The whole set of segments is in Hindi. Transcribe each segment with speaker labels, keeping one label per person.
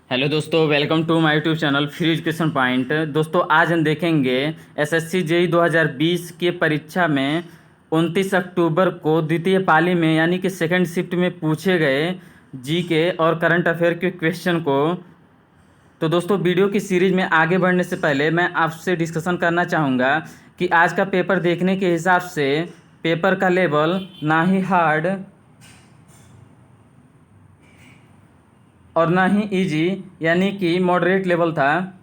Speaker 1: हेलो दोस्तों, welcome to my YouTube channel free education point. दोस्तों, आज हम देखेंगे एसएससी जेई 2020 के परीक्षा में 29 अक्टूबर को द्वितीय पाली में यानी कि सेकंड शिफ्ट में पूछे गए जीके और करंट अफेयर के क्वेश्चन को। तो दोस्तों, वीडियो की सीरीज में आगे बढ़ने से पहले मैं आपसे डिस्कशन करना चाहूँगा कि आज का पेपर देखने के हिसाब से पेपर का लेवल ना ही हार्ड और ना ही इजी यानी कि मॉडरेट लेवल था।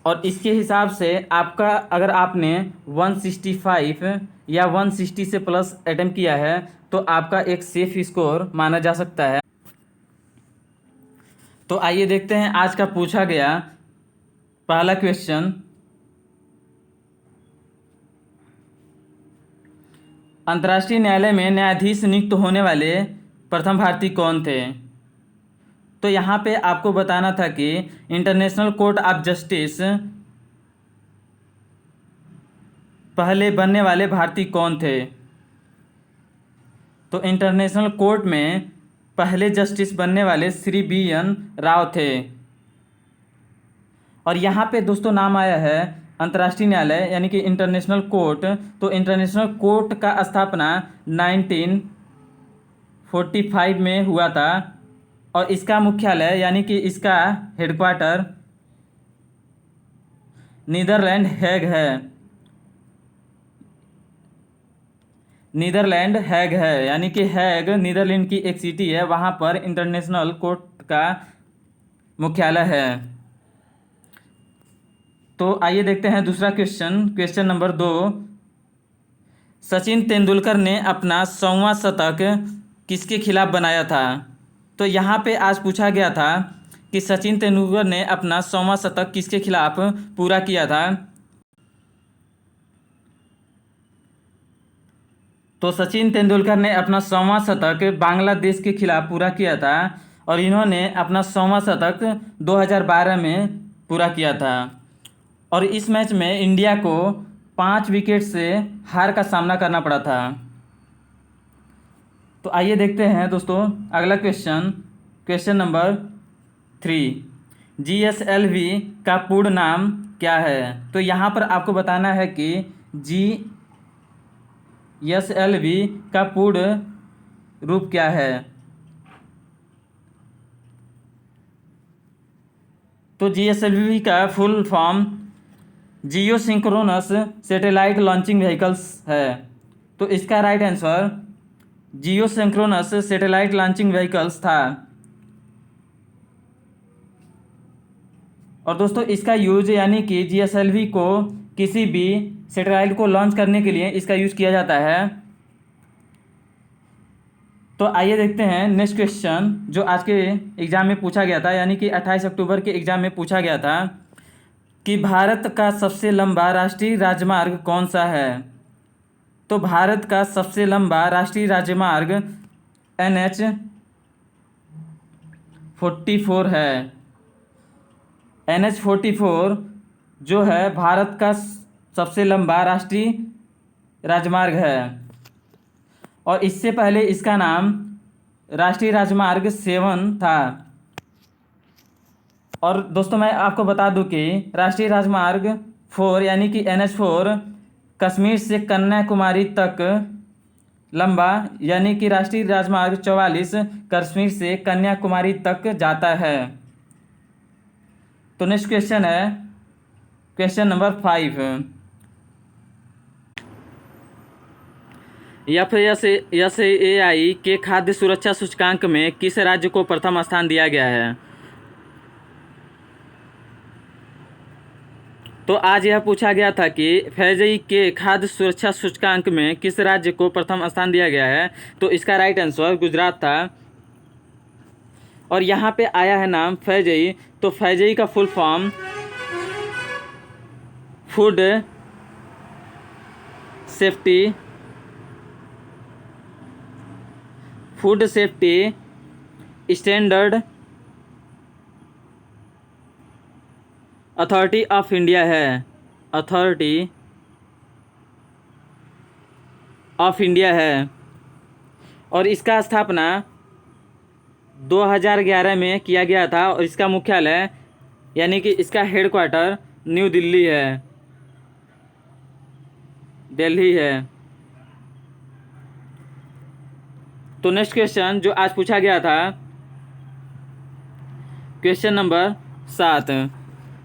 Speaker 1: और इसके हिसाब से आपका अगर आपने 165 या 160 से प्लस अटेम्प्ट किया है तो आपका एक सेफ स्कोर माना जा सकता है। तो आइए देखते हैं आज का पूछा गया पहला क्वेश्चन। अंतर्राष्ट्रीय न्यायालय में न्यायाधीश नियुक्त होने वाले प्रथम भारतीय कौन थे? तो यहाँ पे आपको बताना था कि इंटरनेशनल कोर्ट ऑफ जस्टिस पहले बनने वाले भारतीय कौन थे? तो इंटरनेशनल कोर्ट में पहले जस्टिस बनने वाले श्री BN राव थे। और यहाँ पे दोस्तों नाम आया है अंतर्राष्ट्रीय न्यायालय यानी कि इंटरनेशनल कोर्ट। तो इंटरनेशनल कोर्ट का स्थापना 1945 में हुआ था और इसका मुख्यालय यानी कि इसका हेडक्वार्टर नीदरलैंड हैग है। नीदरलैंड हैग है यानी कि हैग नीदरलैंड की एक सिटी है, वहाँ पर इंटरनेशनल कोर्ट का मुख्यालय है। तो आइए देखते हैं दूसरा question, question number 2। Sachin Tendulkar ने अपना 100वां शतक किसके खिलाफ बनाया था? तो यहाँ पे आज पूछा गया था कि सचिन तेंदुलकर ने अपना 100वां शतक किसके खिलाफ पूरा किया था? तो सचिन तेंदुलकर ने अपना 100वां शतक बांग्लादेश के खिलाफ पूरा किया था और इन्होंने अपना 100वां शतक 2012 में पूरा किया था। और इस मैच में इंडिया को 5 विकेट से हार का सामना करना पड़ा था। तो आइए देखते हैं दोस्तों अगला क्वेश्चन, क्वेश्चन नंबर 3। GSLV का पूर्ण नाम क्या है? तो यहाँ पर आपको बताना है कि GSLV का पूर्ण रूप क्या है। तो GSLV का फुल फॉर्म जियो सिंक्रोनस सैटेलाइट लॉन्चिंग व्हीकल्स है। तो इसका राइट आंसर जियो सिंक्रोनस सैटेलाइट लॉन्चिंग व्हीकल्स था। और दोस्तों इसका यूज यानी कि GSLV को किसी भी सैटेलाइट को लॉन्च करने के लिए इसका यूज किया जाता है। तो आइए देखते हैं नेक्स्ट क्वेश्चन जो आज के एग्जाम में पूछा गया था यानी कि 28 अक्टूबर के एग्जाम में पूछा गया था कि भारत का सबसे लंबा राष्ट्रीय राजमार्ग कौन सा है? तो भारत का सबसे लंबा राष्ट्रीय राजमार्ग NH-44 है। NH-44 जो है भारत का सबसे लंबा राष्ट्रीय राजमार्ग है और इससे पहले इसका नाम राष्ट्रीय राजमार्ग 7 था। और दोस्तों मैं आपको बता दूं कि राष्ट्रीय राजमार्ग 4 यानी कि NH-4 कश्मीर से कन्याकुमारी तक लंबा यानी कि राष्ट्रीय राजमार्ग 44 कश्मीर से कन्याकुमारी तक जाता है। तो नेक्स्ट क्वेश्चन है क्वेश्चन नंबर 5। FSSAI के खाद्य सुरक्षा सूचकांक में किस राज्य को प्रथम स्थान दिया गया है? तो आज यह पूछा गया था कि FSSAI के खाद्य सुरक्षा सूचकांक में किस राज्य को प्रथम स्थान दिया गया है? तो इसका राइट आंसर गुजरात था। और यहाँ पे आया है नाम FSSAI। तो FSSAI का full form food safety standard authority of India है। अथॉरिटी ऑफ इंडिया है और इसका स्थापना 2011 में किया गया था और इसका मुख्यालय यानी कि इसका हेडक्वार्टर न्यू दिल्ली है, दिल्ली है। तो नेक्स्ट क्वेश्चन जो आज पूछा गया था, क्वेश्चन नंबर 7,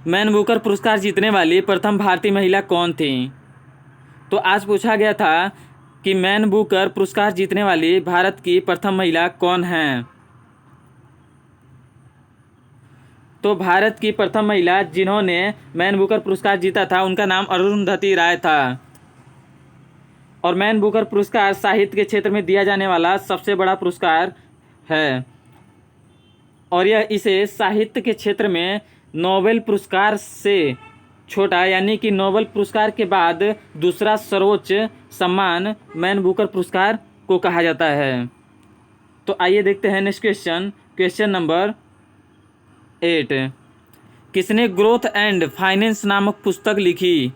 Speaker 1: मैन बुकर पुरस्कार जीतने वाली प्रथम भारतीय महिला कौन थी? तो आज पूछा गया था कि मैन बुकर पुरस्कार जीतने वाली भारत की प्रथम महिला कौन है? तो भारत की प्रथम महिला जिन्होंने मैन बुकर पुरस्कार जीता था उनका नाम अरुंधति राय था। और मैन बुकर पुरस्कार साहित्य के क्षेत्र में दिया जाने वाला सबसे बड़ा पुरस्कार है और यह इसे साहित्य के क्षेत्र में नोबेल पुरस्कार से छोटा यानी कि नोबेल पुरस्कार के बाद दूसरा सर्वोच्च सम्मान मैन बुकर पुरस्कार को कहा जाता है। तो आइए देखते हैं नेक्स्ट क्वेश्चन, क्वेश्चन नंबर 8, किसने ग्रोथ एंड फाइनेंस नामक पुस्तक लिखी?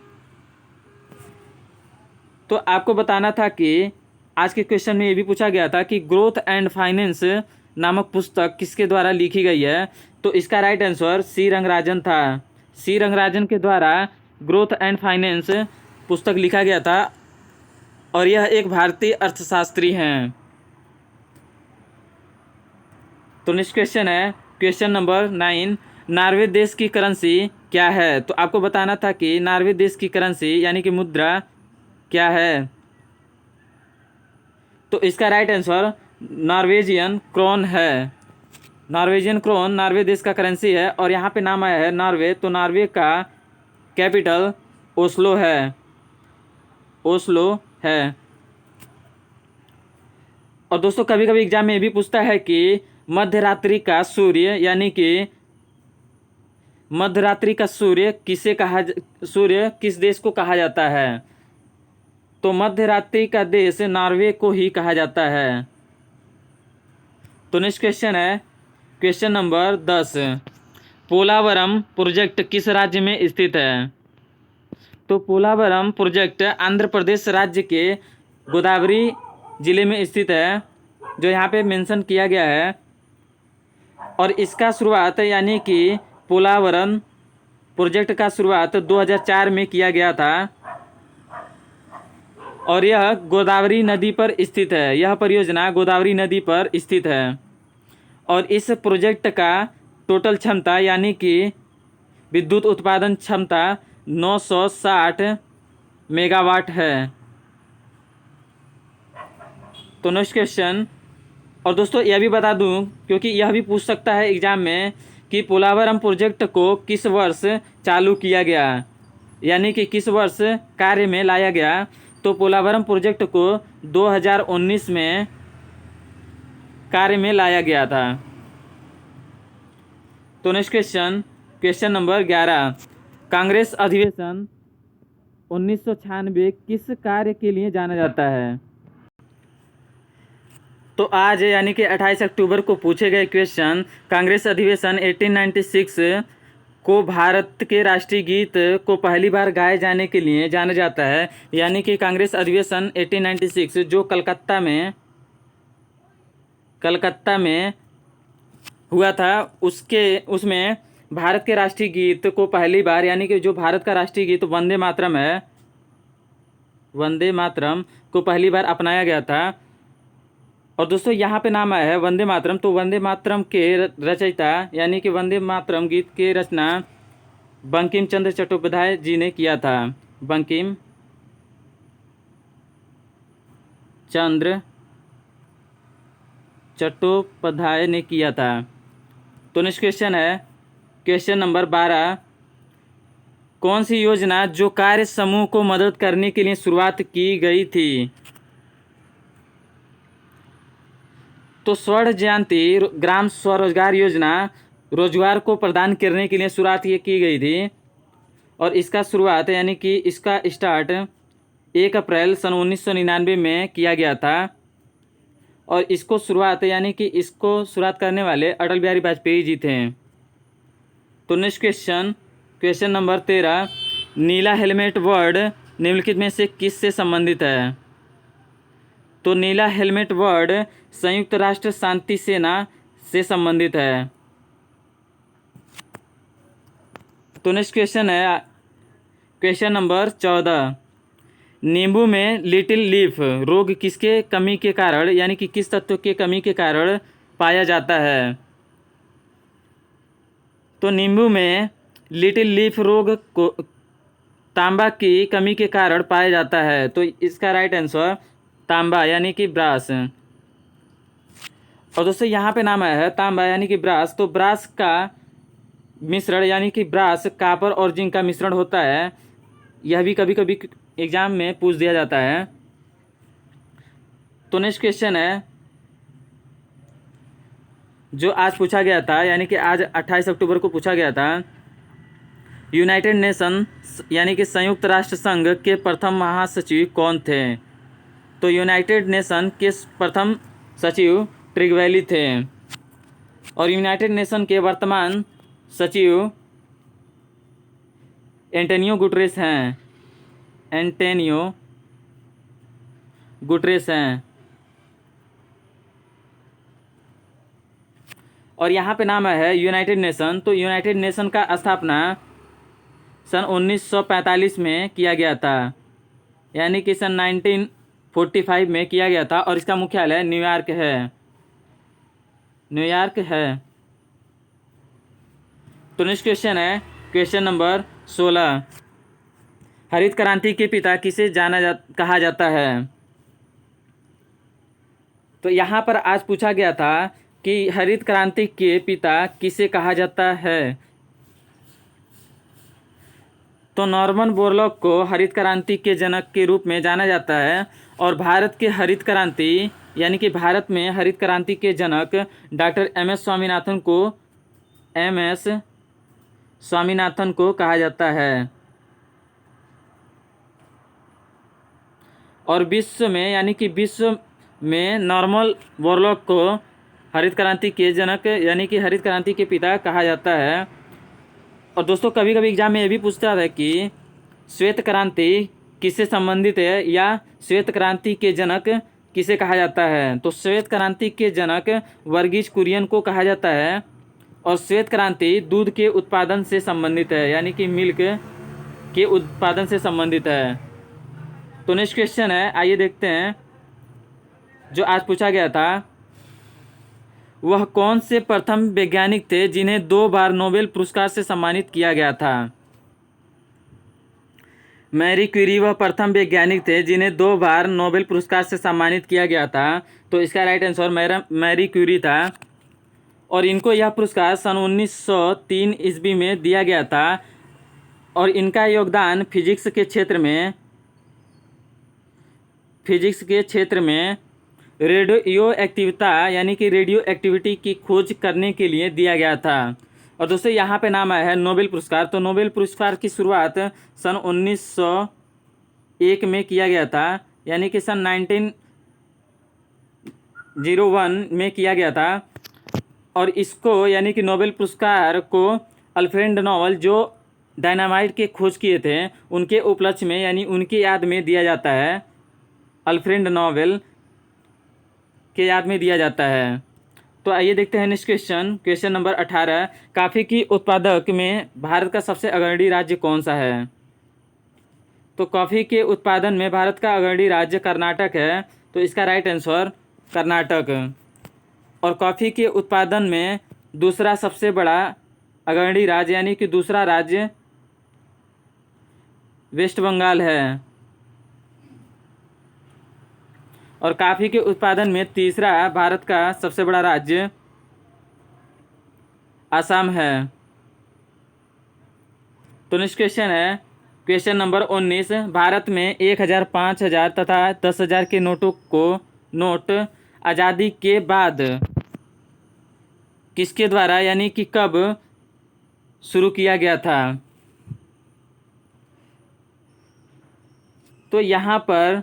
Speaker 1: तो आपको बताना था कि आज के क्वेश्चन में ये भी पूछा गया था कि ग्रोथ एंड फाइनेंस नामक पुस्तक किसके द्वारा लिखी गई है? तो इसका राइट आंसर सी रंगराजन था। सी रंगराजन के द्वारा ग्रोथ एंड फाइनेंस पुस्तक लिखा गया था और यह एक भारतीय अर्थशास्त्री हैं। तो नेक्स्ट क्वेश्चन है क्वेश्चन नंबर 9, नॉर्वे देश की करेंसी क्या है? तो आपको बताना था कि नॉर्वे देश की करेंसी यानी कि मुद्रा क्या है? तो इसका राइट आंसर नॉर्वेजियन क्रोन है। नॉर्वेजियन क्रोन नॉर्वे देश का करेंसी है और यहाँ पे नाम आया है नॉर्वे, तो नॉर्वे का कैपिटल ओस्लो है, ओस्लो है। और दोस्तों कभी कभी एग्जाम में भी पूछता है कि मध्यरात्रि का सूर्य यानी कि मध्यरात्रि का सूर्य सूर्य किस देश को कहा जाता है? तो मध्यरात्रि का देश नॉर्वे को ही कहा जाता है। तो नेक्स्ट क्वेश्चन है क्वेश्चन नंबर 10, पोलावरम प्रोजेक्ट किस राज्य में स्थित है? तो पोलावरम प्रोजेक्ट आंध्र प्रदेश राज्य के गोदावरी जिले में स्थित है, जो यहाँ पे मेंशन किया गया है। और इसका शुरुआत यानी कि पोलावरम प्रोजेक्ट का शुरुआत 2004 में किया गया था और यह गोदावरी नदी पर स्थित है। यह परियोजना गोदावरी नदी पर स्थित है और इस प्रोजेक्ट का टोटल क्षमता यानी कि विद्युत उत्पादन क्षमता 960 मेगावाट है। तो नेक्स्ट क्वेश्चन, और दोस्तों यह भी बता दूं क्योंकि यह भी पूछ सकता है एग्जाम में कि पोलावरम प्रोजेक्ट को किस वर्ष चालू किया गया यानी कि किस वर्ष कार्य में लाया गया? तो पोलावरम प्रोजेक्ट को 2019 में कार्य में लाया गया था। तो next question, question number 11, Congress अधिवेशन 1996 किस कार्य के लिए जाना जाता है? तो आज यानी कि 28 अक्टूबर को पूछे गए क्वेश्चन, कांग्रेस अधिवेशन 1896 को भारत के राष्ट्रीय गीत को पहली बार गाए जाने के लिए जाना जाता है। यानी कि कांग्रेस अधिवेशन 1896 जो कलकत्ता में हुआ था उसमें भारत के राष्ट्रीय गीत को पहली बार यानी कि जो भारत का राष्ट्रीय गीत वंदे मातरम है, वंदे मातरम को पहली बार अपनाया गया था। और दोस्तों यहाँ पे नाम आया है वंदे मातरम, तो वंदे मातरम के रचयिता यानी कि वंदे मातरम गीत के रचना बंकिम चंद्र चट्टोपाध्याय जी ने किया था। बंकिम चंद्र चट्टोपाध्याय ने किया था। तो नेक्स्ट क्वेश्चन है क्वेश्चन नंबर 12, कौन सी योजना जो कार्य समूह को मदद करने के लिए शुरुआत की गई थी? तो स्वर्ण जयंती ग्राम स्वरोजगार योजना रोजगार को प्रदान करने के लिए शुरुआत ये की गई थी और इसका शुरुआत यानी कि इसका स्टार्ट 1 अप्रैल सन 1999 में किया गया था और इसको शुरुआत यानी कि इसको शुरुआत करने वाले अटल बिहारी वाजपेयी जी थे। तो नेक्स्ट क्वेश्चन, क्वेश्चन नंबर 13, नीला हेलमेट वर्ड निम्नलिखित में से किस से संबंधित है? तो नीला हेलमेट वर्ड संयुक्त राष्ट्र शांति सेना से संबंधित है। तो नेक्स्ट क्वेश्चन है क्वेश्चन नंबर 14। नींबू में लिटिल लीफ रोग किसके कमी के कारण यानी कि किस तत्व के कमी के कारण पाया जाता है? तो नींबू में लिटिल लीफ रोग को तांबा की कमी के कारण पाया जाता है। तो इसका राइट आंसर तांबा यानी कि ब्रास। और दोस्तों यहाँ पे नाम आया है तांबा यानी कि ब्रास। तो ब्रास का मिश्रण यानी कि ब्रास कापर और जिंक का मिश्रण होता है। यह भी कभी कभी एग्जाम में पूछ दिया जाता है। तो नेक्स्ट क्वेश्चन है जो आज पूछा गया था यानी कि आज 28 अक्टूबर को पूछा गया था। यूनाइटेड नेशन यानी कि संयुक्त राष्ट्र संघ के प्रथम महासचिव कौन थे? तो यूनाइटेड नेशन के प्रथम सचिव ट्रिगवैली थे। और यूनाइटेड नेशन के वर्तमान सचिव एंटोनियो गुटरेस हैं। एंटोनियो गुटरेस हैं। और यहाँ पे नाम है यूनाइटेड नेशन। तो यूनाइटेड नेशन का स्थापना सन 1945 में किया गया था यानी कि सन 1945 में किया गया था। और इसका मुख्यालय न्यूयॉर्क है। न्यूयॉर्क है। तो नेक्स्ट क्वेश्चन है क्वेश्चन नंबर 16। हरित क्रांति के पिता किसे कहा जाता है? तो यहाँ पर आज पूछा गया था कि हरित क्रांति के पिता किसे कहा जाता है? तो नॉर्मन बोरलॉग को हरित क्रांति के जनक के रूप में जाना जाता है। और भारत के हरित क्रांति यानी कि भारत में हरित क्रांति के जनक डॉक्टर एम एस स्वामीनाथन को कहा जाता है। और विश्व में यानी कि विश्व में नॉर्मन बोरलॉग को हरित क्रांति के जनक यानी कि हरित क्रांति के पिता कहा जाता है। और दोस्तों कभी कभी एग्जाम में ये भी पूछता है कि श्वेत क्रांति किससे संबंधित है या श्वेत क्रांति के जनक किसे कहा जाता है? तो श्वेत क्रांति के जनक वर्गीज कुरियन को कहा जाता है। और श्वेत क्रांति दूध के उत्पादन से संबंधित है यानी कि मिल्क के उत्पादन से संबंधित है। तो नेक्स्ट क्वेश्चन है आइए देखते हैं जो आज पूछा गया था। वह कौन से प्रथम वैज्ञानिक थे जिन्हें 2 बार नोबेल पुरस्कार से सम्मानित किया गया था? मैरी क्यूरी वह प्रथम वैज्ञानिक थे जिन्हें 2 बार नोबेल पुरस्कार से सम्मानित किया गया था। तो इसका राइट आंसर मैरी क्यूरी था। और इनको यह पुरस्कार सन 1903 ईस्वी में दिया गया था। और इनका योगदान फिजिक्स के क्षेत्र में रेडियो एक्टिविता यानी कि रेडियो एक्टिविटी की खोज करने के लिए दिया गया था। और दोस्तों यहाँ पे नाम आया है नोबेल पुरस्कार। तो नोबेल पुरस्कार की शुरुआत सन 1901 में किया गया था यानी कि सन 1901 में किया गया था। और इसको यानी कि नोबेल पुरस्कार को अल्फ्रेड नोबेल जो डायनामाइट के खोज किए थे उनके उपलक्ष्य में यानी उनकी याद में दिया जाता है। अल्फ्रेड नोबेल के याद में दिया जाता है। तो आइए देखते हैं नेक्स्ट क्वेश्चन नंबर 18। कॉफ़ी की उत्पादक में भारत का सबसे अग्रणी राज्य कौन सा है? तो कॉफ़ी के उत्पादन में भारत का अग्रणी राज्य कर्नाटक है। तो इसका राइट आंसर कर्नाटक। और कॉफ़ी के उत्पादन में दूसरा सबसे बड़ा अग्रणी राज्य यानी कि दूसरा राज्य वेस्ट बंगाल है। और कॉफ़ी के उत्पादन में तीसरा भारत का सबसे बड़ा राज्य असम है। तो नेक्स्ट क्वेश्चन है क्वेश्चन नंबर 19। भारत में 1000, 5000 तथा 10,000 के नोट आज़ादी के बाद किसके द्वारा यानी कि कब शुरू किया गया था? तो यहाँ पर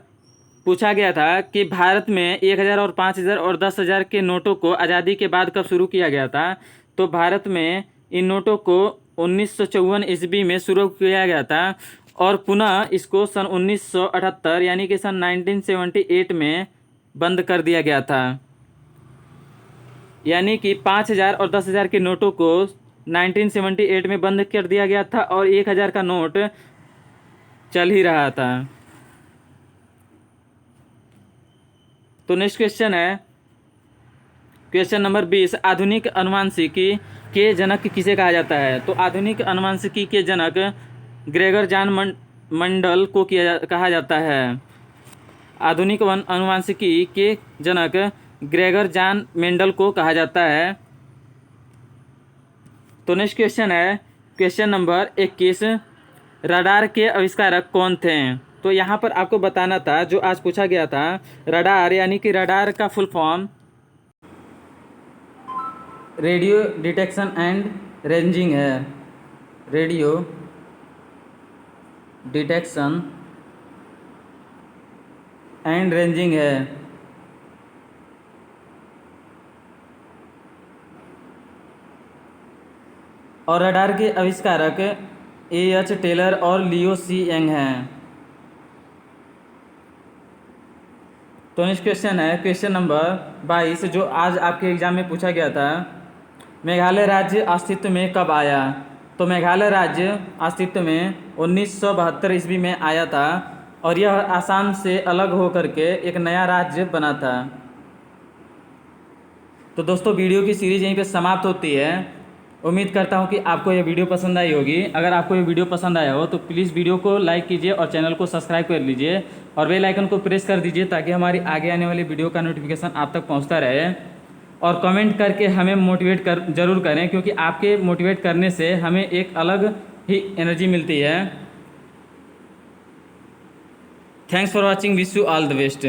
Speaker 1: पूछा गया था कि भारत में 1000 और 5000 और 10,000 के नोटों को आज़ादी के बाद कब शुरू किया गया था? तो भारत में इन नोटों को 1954 ईस्वी में शुरू किया गया था। और पुनः इसको सन 1978 यानी कि सन 1978 में बंद कर दिया गया था। यानी कि 5,000 और 10,000 के नोटों को 1978 में बंद कर दिया गया था और 1,000 का नोट चल ही रहा था। तो नेक्स्ट क्वेश्चन है क्वेश्चन नंबर 20। आधुनिक अनुवांशिकी के जनक किसे कहा जाता है? तो आधुनिक अनुवांशिकी के जनक ग्रेगर जान मंडल को कहा जाता है। आधुनिक अनुवांशिकी के जनक ग्रेगर जान मेंडल को कहा जाता है। तो नेक्स्ट क्वेश्चन है क्वेश्चन नंबर 21। रडार के आविष्कारक कौन थे? तो यहाँ पर आपको बताना था, जो आज पूछा गया था, रडार यानी कि रडार का full form radio detection and ranging है। रेडियो डिटेक्शन एंड रेंजिंग है। और रडार के आविष्कारक एच टेलर और लियो सी यंग हैं। तो नेक्स्ट क्वेश्चन है क्वेश्चन नंबर 22, जो आज आपके एग्जाम में पूछा गया था। मेघालय राज्य अस्तित्व में कब आया? तो मेघालय राज्य अस्तित्व में 1972 ईस्वी में आया था और यह आसाम से अलग होकर के एक नया राज्य बना था। तो दोस्तों वीडियो की सीरीज यहीं पे समाप्त होती है। उम्मीद करता हूँ कि आपको यह वीडियो पसंद आई होगी। अगर आपको ये वीडियो पसंद आया हो तो प्लीज़ वीडियो को लाइक कीजिए और चैनल को सब्सक्राइब कर लीजिए और बेल आइकन को प्रेस कर दीजिए ताकि हमारी आगे आने वाली वीडियो का नोटिफिकेशन आप तक पहुँचता रहे। और कमेंट करके हमें मोटिवेट जरूर करें, क्योंकि आपके मोटिवेट करने से हमें एक अलग ही एनर्जी मिलती है। Thanks for watching, wish you all the best.